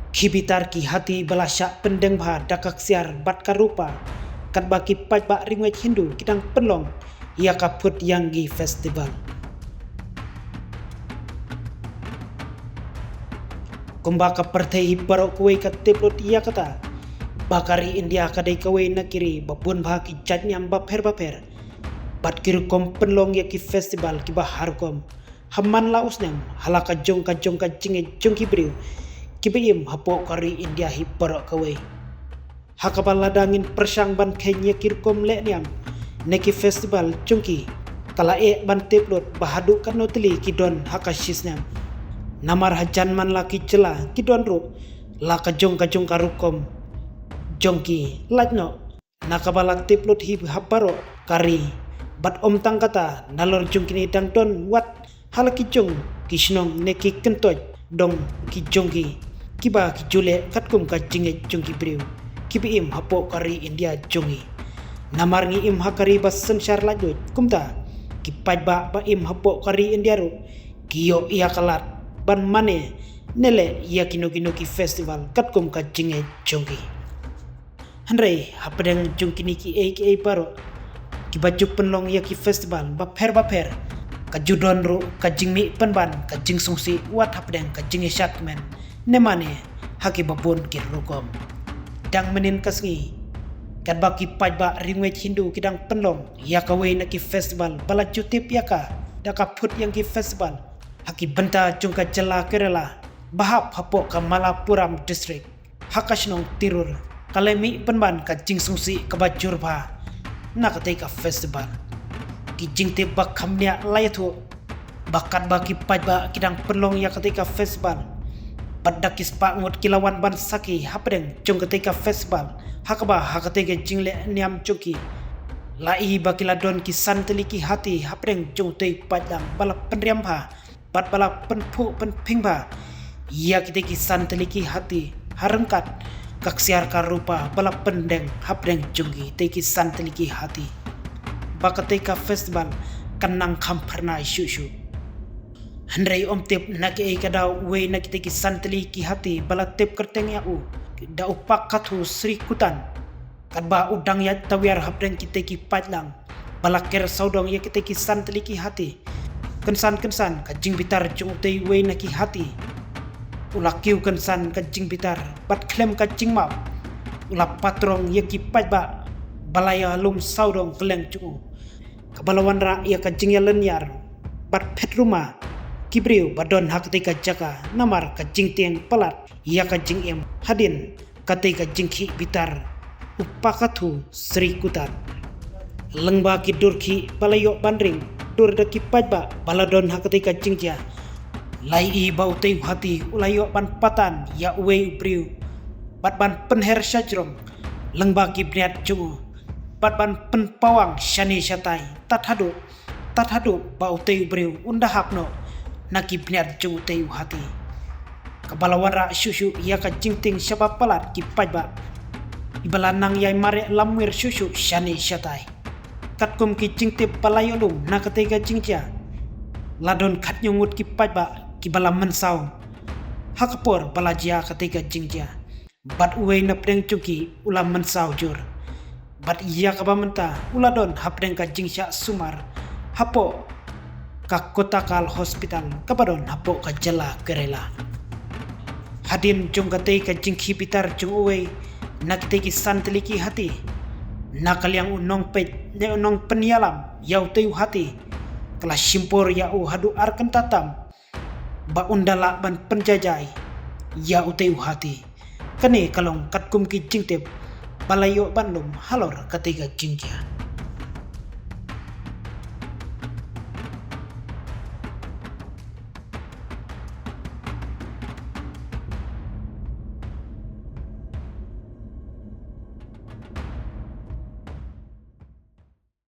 Kibitar ki hati belasyak pendeng bah dakak siar bat karupa kat baki paj bak ringwet Hindu kidang pelong ia kaput yang gi festival. Kumbaka pertei barok kuwe kat teplot ia kata bakari India kadai kawe nakiri babun bah ki jatnyam baper bat kiru kom penlong ya ki festival ki bahar kom hamman la usnam halaka jong ka jinge jong ki briu kibeim hapo kari India hi barok kawe hakabal ladangin persang ban kenya kirkom le niam neki festival jongki kala ban teplot bahadu kan noteli kidon hakashisnam namar hajan man laki jela kidon ru la ka jong karukom jongki lajno nakabala teplot hi habaro kari bat om tang kata nalor jongkini dang don wat halaki jong kisnong neki kentoj dong ki jongki kiba ki jule katkum ka jinge jongki briu kibiim hapo kari India jongi namar ngi im hakari bas sensyar lajut kumta ki pajba ba im hapo kari India ru kiyo ia kalat ban mane nele ia kino ki festival katkum ka jinge jongi handrei hapadang jongkini ki aka baro ki baju penlong ia ki festival baper ka judon ru ka jingmi penban ka jing sungsi wat hapadang ka jinge shatman nemane haki babon ki rukom dang menin kasngi kat baki pajba ringwet Hindu kidang penlong ya kawe na ki festival bala jutip yaka daka put yang ki festival haki benta jungka jela kerela bahap hapo ka Malapuram district hakasnong tirur kalemi penban ka jingsungsi ka bajurba na ka festival ki jingte bak kamnya layatu bakat baki pajba kidang penlong ya ketika festival Padakis pak ngut kilawan ban saki hapdeng jong ketika festival hakaba hakatege jingle niam joki lai bakila don ki santeliki hati hapdeng jong tei padang bala penriam pha pat bala penpu penpingba ia kiteki santeliki hati harengkat kaksiar karupa bala pendeng hapdeng jongi teki santeliki hati bakateka festival kanang kamparna shushu handrei om tip nak kada we nak teki santeli ki hati bala tip kerteng ya u da upak kathu Sri Kutan kadba udang ya tawiar hapdeng kita ki padlang bala ker saudong ya kita ki santeli ki hati kensan ka jing bitar jung tei we nak ki hati ula kiu kensan ka jing bitar bat klem ka jing map ula patrong ya ki padba balaya lum saudong keleng cu kabalawan ra ya ka jing ya lenyar bat pet rumah kibriu badon haktika jaka namar ka jingtieng palat ia ka jingem hadin katika jingki bitar upakathu Sri Kutan lengba ki durki balayo bandring dur daki pajba baladon haktika jingja lai i bau tei hati ulayo ban patan ya uwe ubriu bat ban penher syajrong lengba ki briat jungu bat ban penpawang syani syatai tathadu bau tei ubriu undahapno naki bniat jung teu hati kabalawan ra syushu ia ka jingting syaba palat ki pajba ibalanang yai mare lamwir syushu syani syatai katkum ki jingte palayolum na katega jingja ladon kat nyungut ki pajba ki bala mensau hakapor balajia katega jingja bat uwe na pdeng cuki ula mensau jur bat ia ka bamenta uladon hapdeng ka jingsya sumar hapo ka kotakal hospital kapadon hapo ka jela kerela hadin jong katei ka jingki bitar jong uwe nak teki santeliki hati nakaliang unong pet ne unong penyalam yau teu hati kala simpor ya u hadu arkan tatam ba undala ban penjajai ya teu hati kane kalong katkum ki jingtep balayo bandum halor ketiga jingja